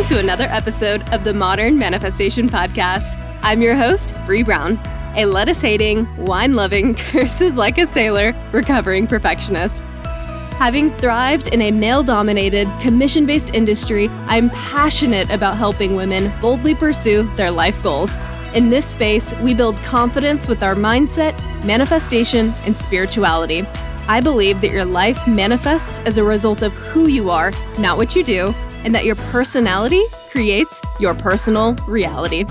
to another episode of the Modern Manifestation Podcast. I'm your host, Bree Brown, a lettuce-hating, wine-loving, curses like a sailor, recovering perfectionist. Having thrived in a male-dominated, commission-based industry, I'm passionate about helping women boldly pursue their life goals. In this space, we build confidence with our mindset, manifestation, and spirituality. I believe that your life manifests as a result of who you are, not what you do, and that your personality creates your personal reality.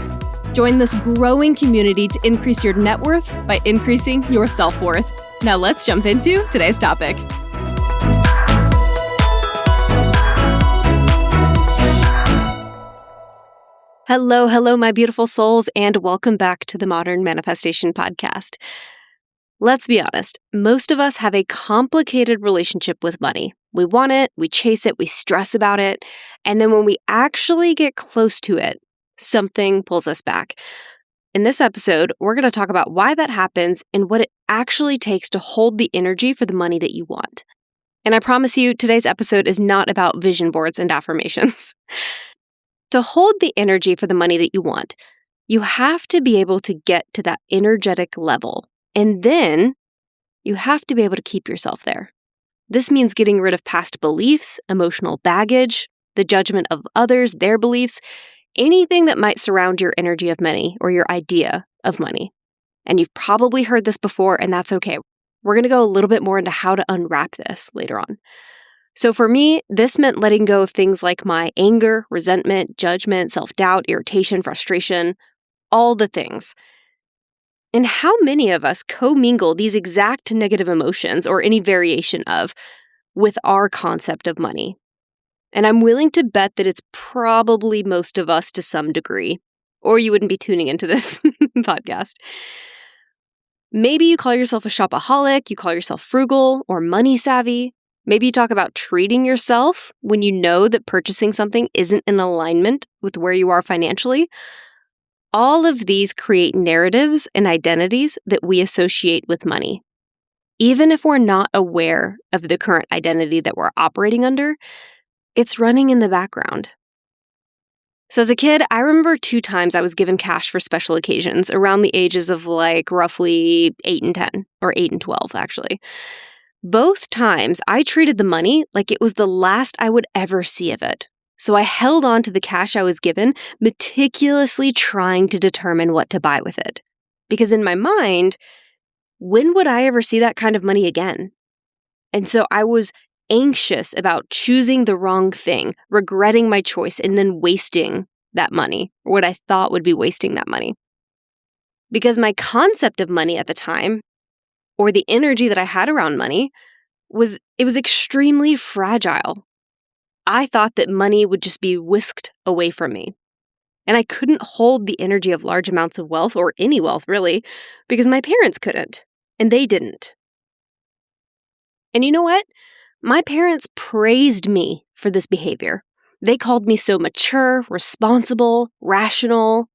Join this growing community to increase your net worth by increasing your self-worth. Now let's jump into today's topic. Hello, my beautiful souls, and welcome back to the Modern Manifestation Podcast. Let's be honest, most of us have a complicated relationship with money. We want it, we chase it, we stress about it, and then when we actually get close to it, something pulls us back. In this episode, we're going to talk about why that happens and what it actually takes to hold the energy for the money that you want. And I promise you, today's episode is not about vision boards and affirmations. To hold the energy for the money that you want, you have to be able to get to that energetic level. And then you have to be able to keep yourself there. This means getting rid of past beliefs, emotional baggage, the judgment of others, their beliefs, anything that might surround your energy of money or your idea of money. And you've probably heard this before, and that's okay. We're going to go a little bit more into how to unwrap this later on. So for me, this meant letting go of things like my anger, resentment, judgment, self-doubt, irritation, frustration, all the things. And how many of us commingle these exact negative emotions or any variation of with our concept of money? And I'm willing to bet that it's probably most of us to some degree, or you wouldn't be tuning into this podcast. Maybe you call yourself a shopaholic, you call yourself frugal or money savvy. Maybe you talk about treating yourself when you know that purchasing something isn't in alignment with where you are financially. All of these create narratives and identities that we associate with money. Even if we're not aware of the current identity that we're operating under, it's running in the background. So as a kid, I remember 2 times I was given cash for special occasions around the ages of roughly 8 and 10, or 8 and 12 actually. Both times I treated the money like it was the last I would ever see of it. So I held on to the cash I was given, meticulously trying to determine what to buy with it. Because in my mind, when would I ever see that kind of money again? And so I was anxious about choosing the wrong thing, regretting my choice, and then wasting that money, or what I thought would be wasting that money. Because my concept of money at the time, or the energy that I had around money, was extremely fragile. I thought that money would just be whisked away from me. And I couldn't hold the energy of large amounts of wealth, or any wealth really, because my parents couldn't, and they didn't. And you know what? My parents praised me for this behavior. They called me so mature, responsible, rational.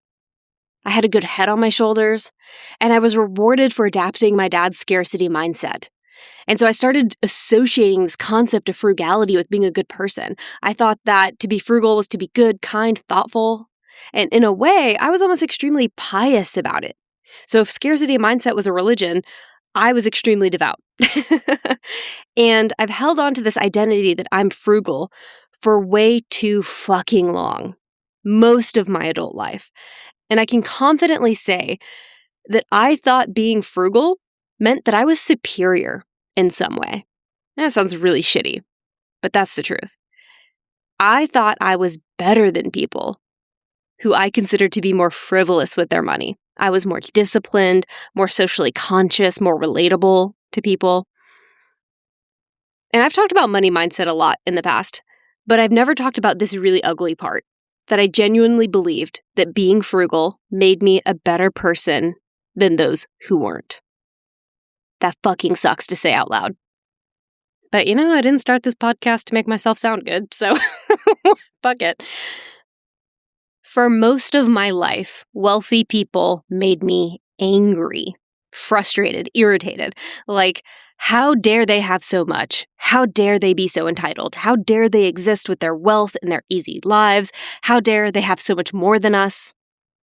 I had a good head on my shoulders, and I was rewarded for adapting my dad's scarcity mindset. And so I started associating this concept of frugality with being a good person. I thought that to be frugal was to be good, kind, thoughtful. And in a way, I was almost extremely pious about it. So if scarcity mindset was a religion, I was extremely devout. And I've held on to this identity that I'm frugal for way too fucking long, most of my adult life. And I can confidently say that I thought being frugal meant that I was superior in some way. That sounds really shitty, but that's the truth. I thought I was better than people who I considered to be more frivolous with their money. I was more disciplined, more socially conscious, more relatable to people. And I've talked about money mindset a lot in the past, but I've never talked about this really ugly part, that I genuinely believed that being frugal made me a better person than those who weren't. That fucking sucks to say out loud. But I didn't start this podcast to make myself sound good, so fuck it. For most of my life, wealthy people made me angry, frustrated, irritated. Like, How dare they have so much? How dare they be so entitled? How dare they exist with their wealth and their easy lives? How dare they have so much more than us?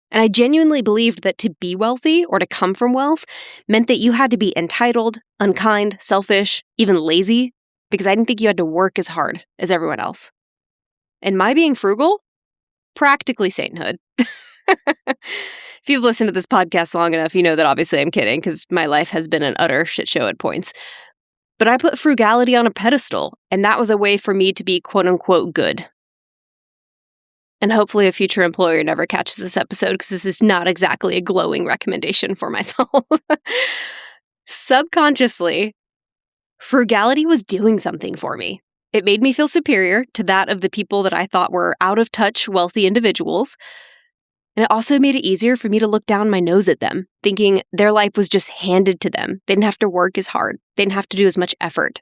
And I genuinely believed that to be wealthy or to come from wealth meant that you had to be entitled, unkind, selfish, even lazy, because I didn't think you had to work as hard as everyone else. And my being frugal? Practically sainthood. If you've listened to this podcast long enough, you know that obviously I'm kidding because my life has been an utter shit show at points. But I put frugality on a pedestal, and that was a way for me to be quote unquote good. And hopefully a future employer never catches this episode because this is not exactly a glowing recommendation for myself. Subconsciously, frugality was doing something for me. It made me feel superior to that of the people that I thought were out of touch, wealthy individuals. And it also made it easier for me to look down my nose at them, thinking their life was just handed to them. They didn't have to work as hard. They didn't have to do as much effort.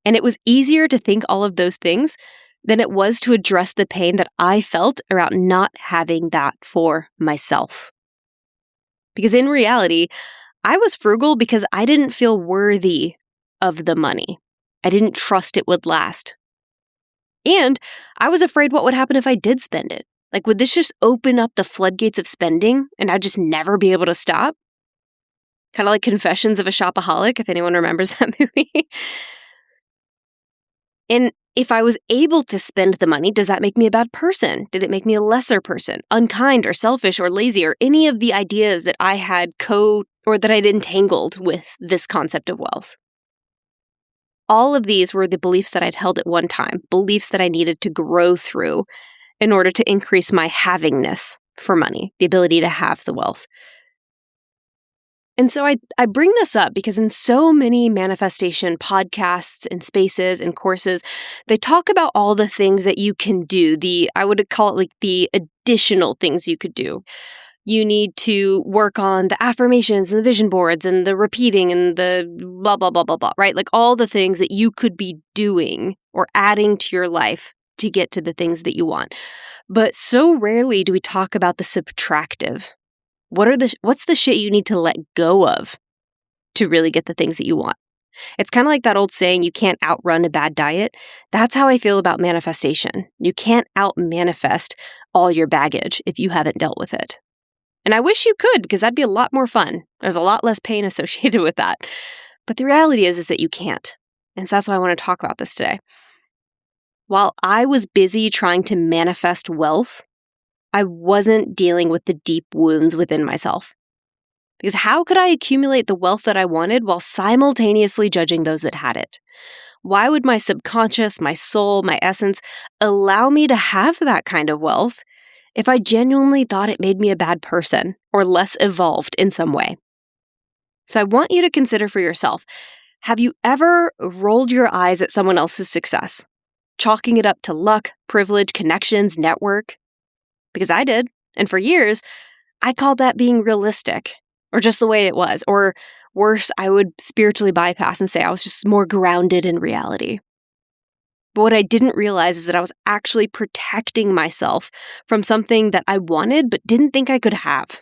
And it was easier to think all of those things than it was to address the pain that I felt around not having that for myself. Because in reality, I was frugal because I didn't feel worthy of the money. I didn't trust it would last. And I was afraid what would happen if I did spend it. Like, would this just open up the floodgates of spending and I'd just never be able to stop? Kind of like Confessions of a Shopaholic, if anyone remembers that movie. And if I was able to spend the money, does that make me a bad person? Did it make me a lesser person, unkind or selfish or lazy, or any of the ideas that I had or that I'd entangled with this concept of wealth? All of these were the beliefs that I'd held at one time, beliefs that I needed to grow through in order to increase my havingness for money, the ability to have the wealth. And so I bring this up because in so many manifestation podcasts and spaces and courses, they talk about all the things that you can do. I would call it like the additional things you could do. You need to work on the affirmations and the vision boards and the repeating and the blah, blah, blah, blah, blah, right? Like all the things that you could be doing or adding to your life to get to the things that you want. But so rarely do we talk about the subtractive. What's the shit you need to let go of to really get the things that you want? It's kind of like that old saying, you can't outrun a bad diet. That's how I feel about manifestation. You can't out-manifest all your baggage if you haven't dealt with it. And I wish you could, because that'd be a lot more fun. There's a lot less pain associated with that. But the reality is that you can't. And so that's why I want to talk about this today. While I was busy trying to manifest wealth, I wasn't dealing with the deep wounds within myself. Because how could I accumulate the wealth that I wanted while simultaneously judging those that had it? Why would my subconscious, my soul, my essence allow me to have that kind of wealth if I genuinely thought it made me a bad person or less evolved in some way? So I want you to consider for yourself, have you ever rolled your eyes at someone else's success, chalking it up to luck, privilege, connections, network? Because I did, and for years, I called that being realistic, or just the way it was, or worse, I would spiritually bypass and say I was just more grounded in reality. But what I didn't realize is that I was actually protecting myself from something that I wanted but didn't think I could have.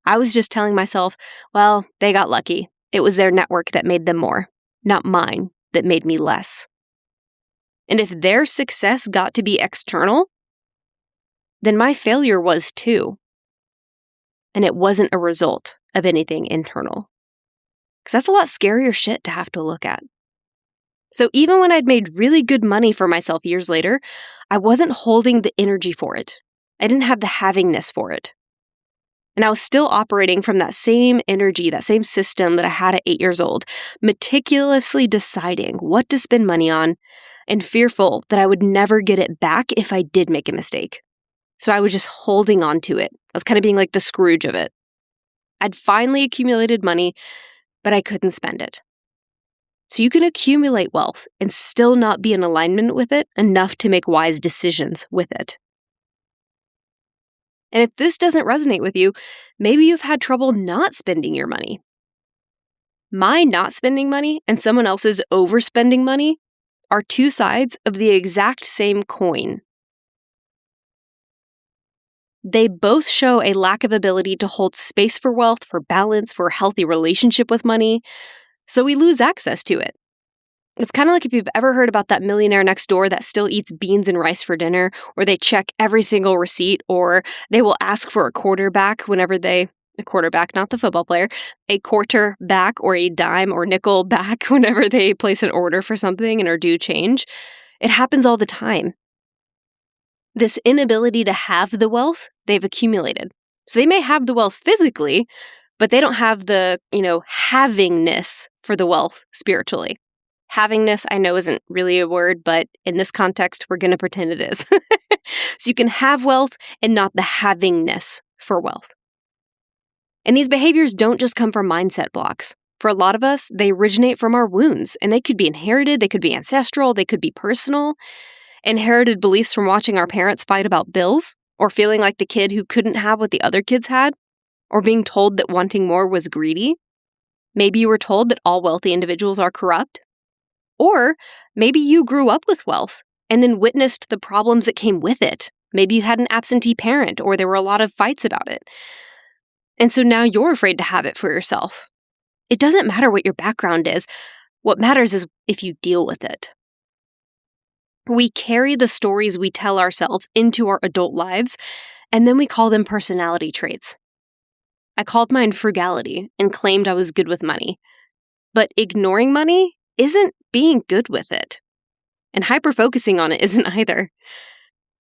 I was just telling myself, well, they got lucky. It was their network that made them more, not mine that made me less. And if their success got to be external, then my failure was too. And it wasn't a result of anything internal. Because that's a lot scarier shit to have to look at. So even when I'd made really good money for myself years later, I wasn't holding the energy for it. I didn't have the havingness for it. And I was still operating from that same energy, that same system that I had at 8 years old, meticulously deciding what to spend money on and fearful that I would never get it back if I did make a mistake. So I was just holding on to it. I was kind of being like the Scrooge of it. I'd finally accumulated money, but I couldn't spend it. So you can accumulate wealth and still not be in alignment with it enough to make wise decisions with it. And if this doesn't resonate with you, maybe you've had trouble not spending your money. My not spending money and someone else's overspending money are two sides of the exact same coin. They both show a lack of ability to hold space for wealth, for balance, for a healthy relationship with money. So we lose access to it. It's kind of like if you've ever heard about that millionaire next door that still eats beans and rice for dinner, or they check every single receipt, or they will ask for a quarterback whenever a quarterback, not the football player, a quarter back or a dime or nickel back whenever they place an order for something and are due change. It happens all the time. This inability to have the wealth they've accumulated. So they may have the wealth physically, but they don't have the, havingness for the wealth spiritually. Havingness, I know isn't really a word, but in this context, we're going to pretend it is. So you can have wealth and not the havingness for wealth. And these behaviors don't just come from mindset blocks. For a lot of us, they originate from our wounds, and they could be inherited, they could be ancestral, they could be personal. Inherited beliefs from watching our parents fight about bills, or feeling like the kid who couldn't have what the other kids had, or being told that wanting more was greedy. Maybe you were told that all wealthy individuals are corrupt. Or maybe you grew up with wealth and then witnessed the problems that came with it. Maybe you had an absentee parent, or there were a lot of fights about it. And so now you're afraid to have it for yourself. It doesn't matter what your background is. What matters is if you deal with it. We carry the stories we tell ourselves into our adult lives, and then we call them personality traits. I called mine frugality and claimed I was good with money. But ignoring money isn't being good with it. And hyper-focusing on it isn't either.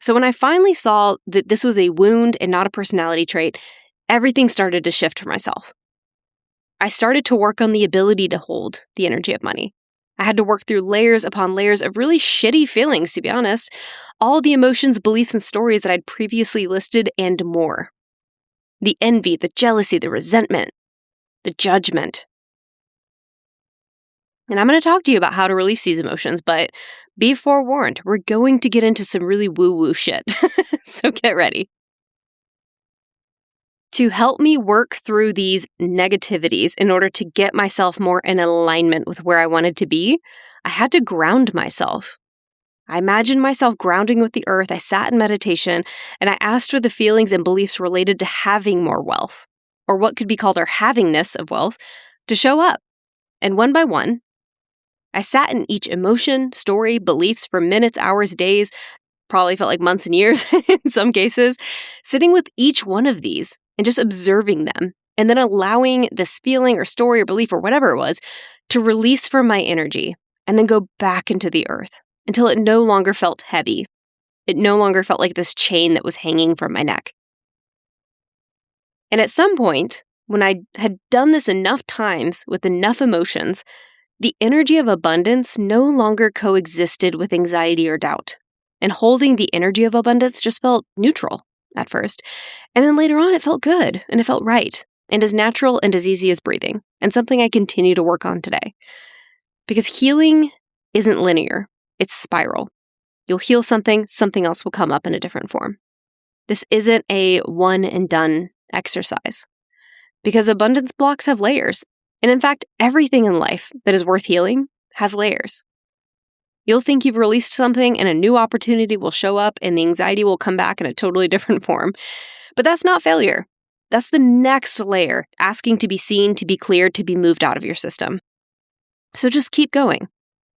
So when I finally saw that this was a wound and not a personality trait, everything started to shift for myself. I started to work on the ability to hold the energy of money. I had to work through layers upon layers of really shitty feelings, to be honest. All the emotions, beliefs, and stories that I'd previously listed and more. The envy, the jealousy, the resentment, the judgment. And I'm going to talk to you about how to release these emotions, but be forewarned, we're going to get into some really woo-woo shit. So get ready. To help me work through these negativities in order to get myself more in alignment with where I wanted to be, I had to ground myself. I imagined myself grounding with the earth. I sat in meditation, and I asked for the feelings and beliefs related to having more wealth, or what could be called our havingness of wealth, to show up. And one by one, I sat in each emotion, story, beliefs for minutes, hours, days, probably felt like months and years in some cases, sitting with each one of these and just observing them, and then allowing this feeling or story or belief or whatever it was to release from my energy and then go back into the earth until it no longer felt heavy. It no longer felt like this chain that was hanging from my neck. And at some point, when I had done this enough times with enough emotions, the energy of abundance no longer coexisted with anxiety or doubt. And holding the energy of abundance just felt neutral at first. And then later on, it felt good and it felt right and as natural and as easy as breathing, and something I continue to work on today. Because healing isn't linear, it's spiral. You'll heal something, something else will come up in a different form. This isn't a one and done exercise. Because abundance blocks have layers. And in fact, everything in life that is worth healing has layers. You'll think you've released something and a new opportunity will show up and the anxiety will come back in a totally different form. But that's not failure. That's the next layer, asking to be seen, to be cleared, to be moved out of your system. So just keep going,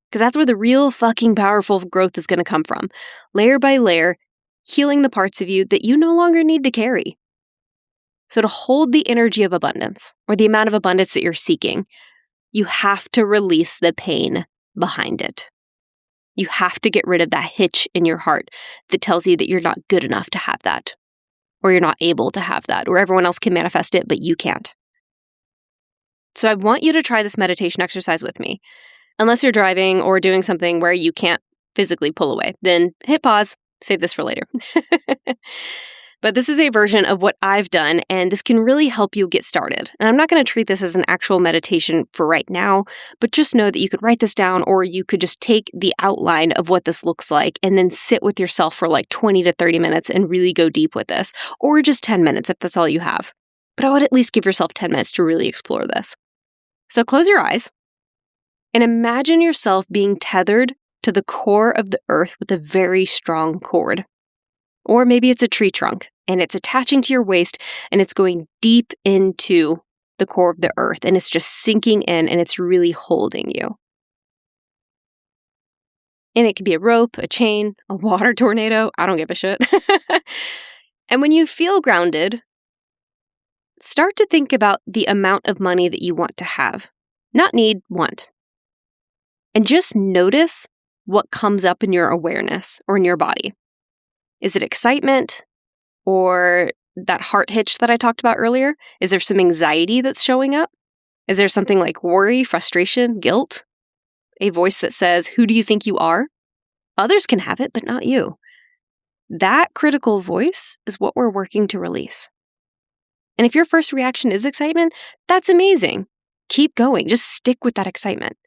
because that's where the real fucking powerful growth is going to come from. Layer by layer, healing the parts of you that you no longer need to carry. So to hold the energy of abundance, or the amount of abundance that you're seeking, you have to release the pain behind it. You have to get rid of that hitch in your heart that tells you that you're not good enough to have that, or you're not able to have that, or everyone else can manifest it, but you can't. So I want you to try this meditation exercise with me. Unless you're driving or doing something where you can't physically pull away, then hit pause, save this for later. But this is a version of what I've done, and this can really help you get started. And I'm not going to treat this as an actual meditation for right now, but just know that you could write this down, or you could just take the outline of what this looks like and then sit with yourself for like 20 to 30 minutes and really go deep with this, or just 10 minutes if that's all you have. But I would at least give yourself 10 minutes to really explore this. So close your eyes and imagine yourself being tethered to the core of the earth with a very strong cord. Or maybe it's a tree trunk and it's attaching to your waist and it's going deep into the core of the earth, and it's just sinking in and it's really holding you. And it could be a rope, a chain, a water tornado. I don't give a shit. And when you feel grounded, start to think about the amount of money that you want to have. Not need, want. And just notice what comes up in your awareness or in your body. Is it excitement or that heart hitch that I talked about earlier? Is there some anxiety that's showing up? Is there something like worry, frustration, guilt? A voice that says, who do you think you are? Others can have it, but not you. That critical voice is what we're working to release. And if your first reaction is excitement, that's amazing. Keep going. Just stick with that excitement.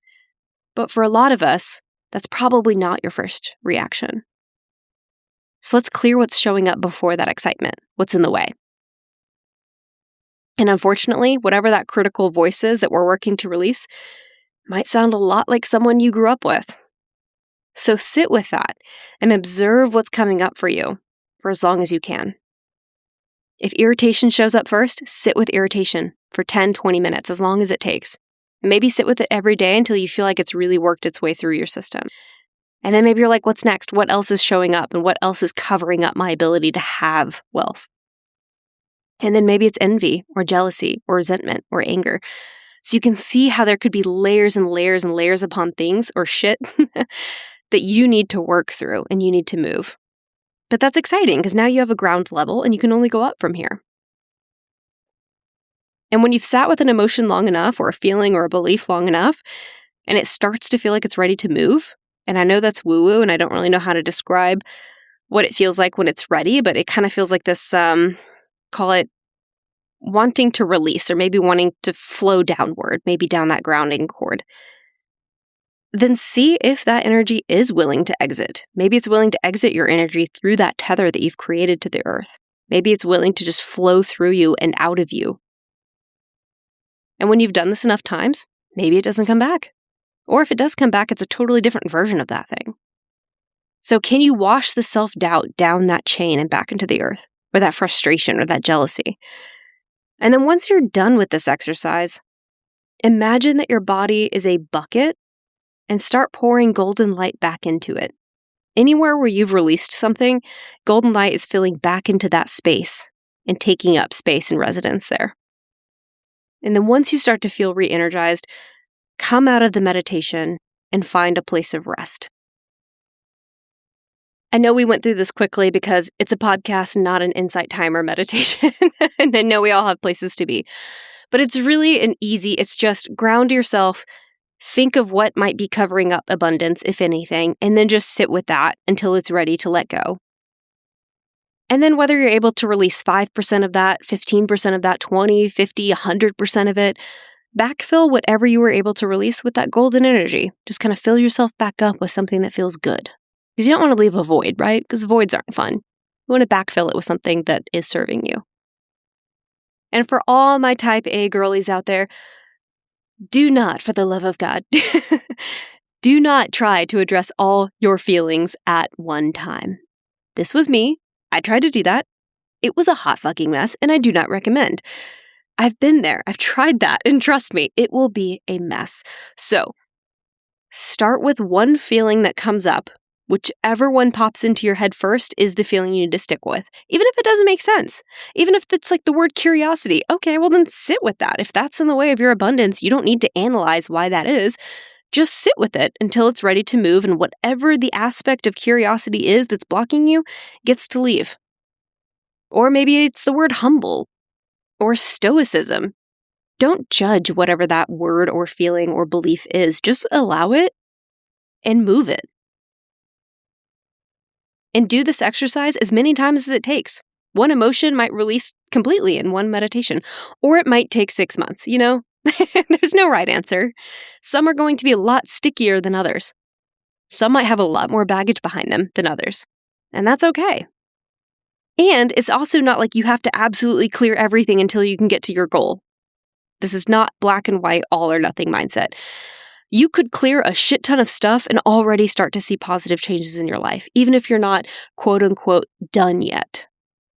But for a lot of us, that's probably not your first reaction. So let's clear what's showing up before that excitement, what's in the way. And unfortunately, whatever that critical voice is that we're working to release might sound a lot like someone you grew up with. So sit with that and observe what's coming up for you for as long as you can. If irritation shows up first, sit with irritation for 10, 20 minutes, as long as it takes. Maybe sit with it every day until you feel like it's really worked its way through your system. And then maybe you're like, what's next? What else is showing up? And what else is covering up my ability to have wealth? And then maybe it's envy or jealousy or resentment or anger. So you can see how there could be layers and layers and layers upon things or shit that you need to work through and you need to move. But that's exciting because now you have a ground level and you can only go up from here. And when you've sat with an emotion long enough or a feeling or a belief long enough, and it starts to feel like it's ready to move, and I know that's woo-woo and I don't really know how to describe what it feels like when it's ready, but it kind of feels like this, call it wanting to release or maybe wanting to flow downward, maybe down that grounding cord. Then see if that energy is willing to exit. Maybe it's willing to exit your energy through that tether that you've created to the earth. Maybe it's willing to just flow through you and out of you. And when you've done this enough times, maybe it doesn't come back. Or if it does come back, it's a totally different version of that thing. So can you wash the self-doubt down that chain and back into the earth, or that frustration or that jealousy? And then once you're done with this exercise, imagine that your body is a bucket and start pouring golden light back into it. Anywhere where you've released something, golden light is filling back into that space and taking up space and residence there. And then once you start to feel re-energized, come out of the meditation and find a place of rest. I know we went through this quickly because it's a podcast, not an insight timer meditation. And I know we all have places to be. But it's really it's just ground yourself, think of what might be covering up abundance, if anything, and then just sit with that until it's ready to let go. And then whether you're able to release 5% of that, 15% of that, 20, 50, 100% of it, backfill whatever you were able to release with that golden energy. Just kind of fill yourself back up with something that feels good. Because you don't want to leave a void, right? Because voids aren't fun. You want to backfill it with something that is serving you. And for all my type A girlies out there, do not, for the love of God, do not try to address all your feelings at one time. This was me. I tried to do that. It was a hot fucking mess, and I do not recommend. I've been there. I've tried that, and trust me, it will be a mess. So, start with one feeling that comes up. Whichever one pops into your head first is the feeling you need to stick with, even if it doesn't make sense. Even if it's like the word curiosity. Okay, well then sit with that. If that's in the way of your abundance, you don't need to analyze why that is. Just sit with it until it's ready to move, and whatever the aspect of curiosity is that's blocking you gets to leave. Or maybe it's the word humble or stoicism. Don't judge whatever that word or feeling or belief is. Just allow it and move it. And do this exercise as many times as it takes. One emotion might release completely in one meditation, or it might take 6 months, you know? There's no right answer. Some are going to be a lot stickier than others. Some might have a lot more baggage behind them than others. And that's okay. And it's also not like you have to absolutely clear everything until you can get to your goal. This is not black and white, all or nothing mindset. You could clear a shit ton of stuff and already start to see positive changes in your life, even if you're not quote unquote done yet.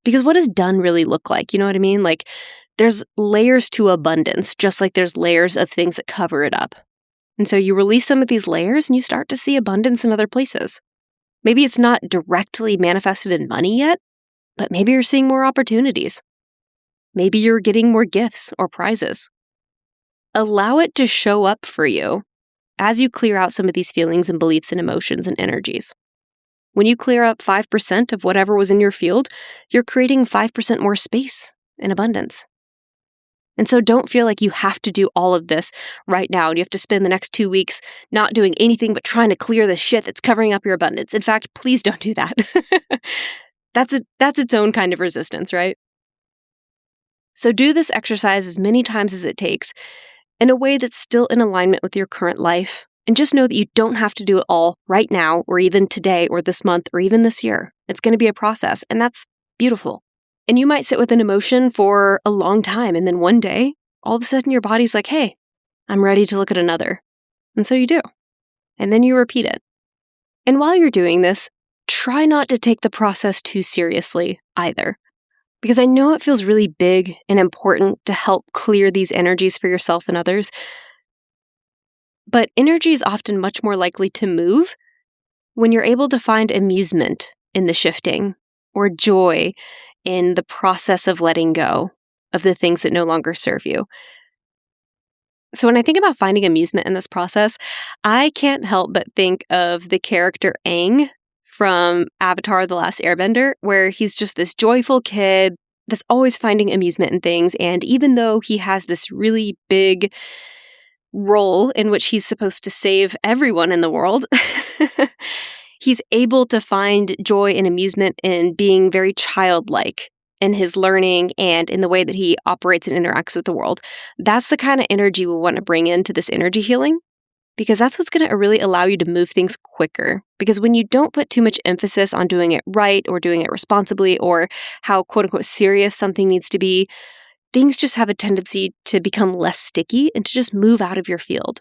Because what does done really look like? You know what I mean? Like, There's layers to abundance, just like there's layers of things that cover it up. And so you release some of these layers and you start to see abundance in other places. Maybe it's not directly manifested in money yet, but maybe you're seeing more opportunities. Maybe you're getting more gifts or prizes. Allow it to show up for you as you clear out some of these feelings and beliefs and emotions and energies. When you clear up 5% of whatever was in your field, you're creating 5% more space and abundance. And so don't feel like you have to do all of this right now and you have to spend the next 2 weeks not doing anything but trying to clear the shit that's covering up your abundance. In fact, please don't do that. That's its own kind of resistance, right? So do this exercise as many times as it takes in a way that's still in alignment with your current life. And just know that you don't have to do it all right now or even today or this month or even this year. It's going to be a process, and that's beautiful. And you might sit with an emotion for a long time, and then one day, all of a sudden your body's like, hey, I'm ready to look at another. And so you do. And then you repeat it. And while you're doing this, try not to take the process too seriously either. Because I know it feels really big and important to help clear these energies for yourself and others. But energy is often much more likely to move when you're able to find amusement in the shifting or joy in the process of letting go of the things that no longer serve you. So when I think about finding amusement in this process, I can't help but think of the character Aang from Avatar: The Last Airbender, where he's just this joyful kid that's always finding amusement in things. And even though he has this really big role in which he's supposed to save everyone in the world, he's able to find joy and amusement in being very childlike in his learning and in the way that he operates and interacts with the world. That's the kind of energy we want to bring into this energy healing, because that's what's going to really allow you to move things quicker. Because when you don't put too much emphasis on doing it right or doing it responsibly or how quote unquote serious something needs to be, things just have a tendency to become less sticky and to just move out of your field.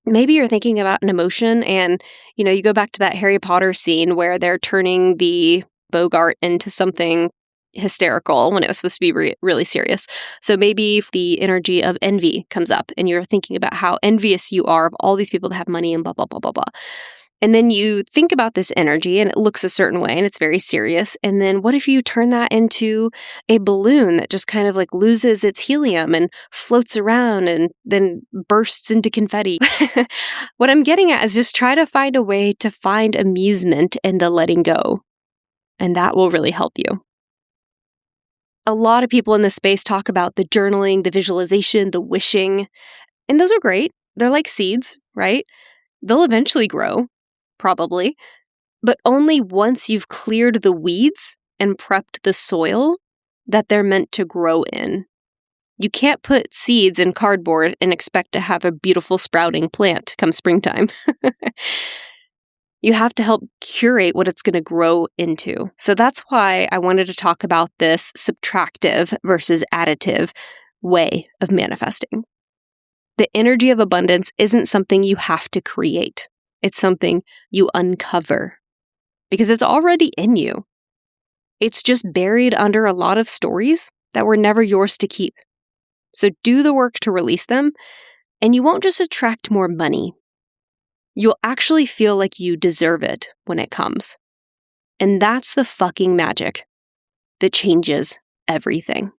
Maybe you're thinking about an emotion and, you go back to that Harry Potter scene where they're turning the Bogart into something hysterical when it was supposed to be really serious. So maybe the energy of envy comes up and you're thinking about how envious you are of all these people that have money and blah, blah, blah, blah, blah. And then you think about this energy and it looks a certain way and it's very serious. And then what if you turn that into a balloon that just kind of like loses its helium and floats around and then bursts into confetti? What I'm getting at is just try to find a way to find amusement in the letting go. And that will really help you. A lot of people in this space talk about the journaling, the visualization, the wishing. And those are great. They're like seeds, right? They'll eventually grow. Probably, but only once you've cleared the weeds and prepped the soil that they're meant to grow in. You can't put seeds in cardboard and expect to have a beautiful sprouting plant come springtime. You have to help curate what it's going to grow into. So that's why I wanted to talk about this subtractive versus additive way of manifesting. The energy of abundance isn't something you have to create. It's something you uncover because it's already in you. It's just buried under a lot of stories that were never yours to keep. So do the work to release them, and you won't just attract more money. You'll actually feel like you deserve it when it comes. And that's the fucking magic that changes everything.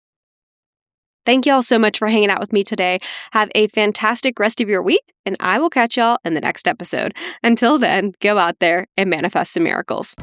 Thank you all so much for hanging out with me today. Have a fantastic rest of your week, and I will catch y'all in the next episode. Until then, go out there and manifest some miracles.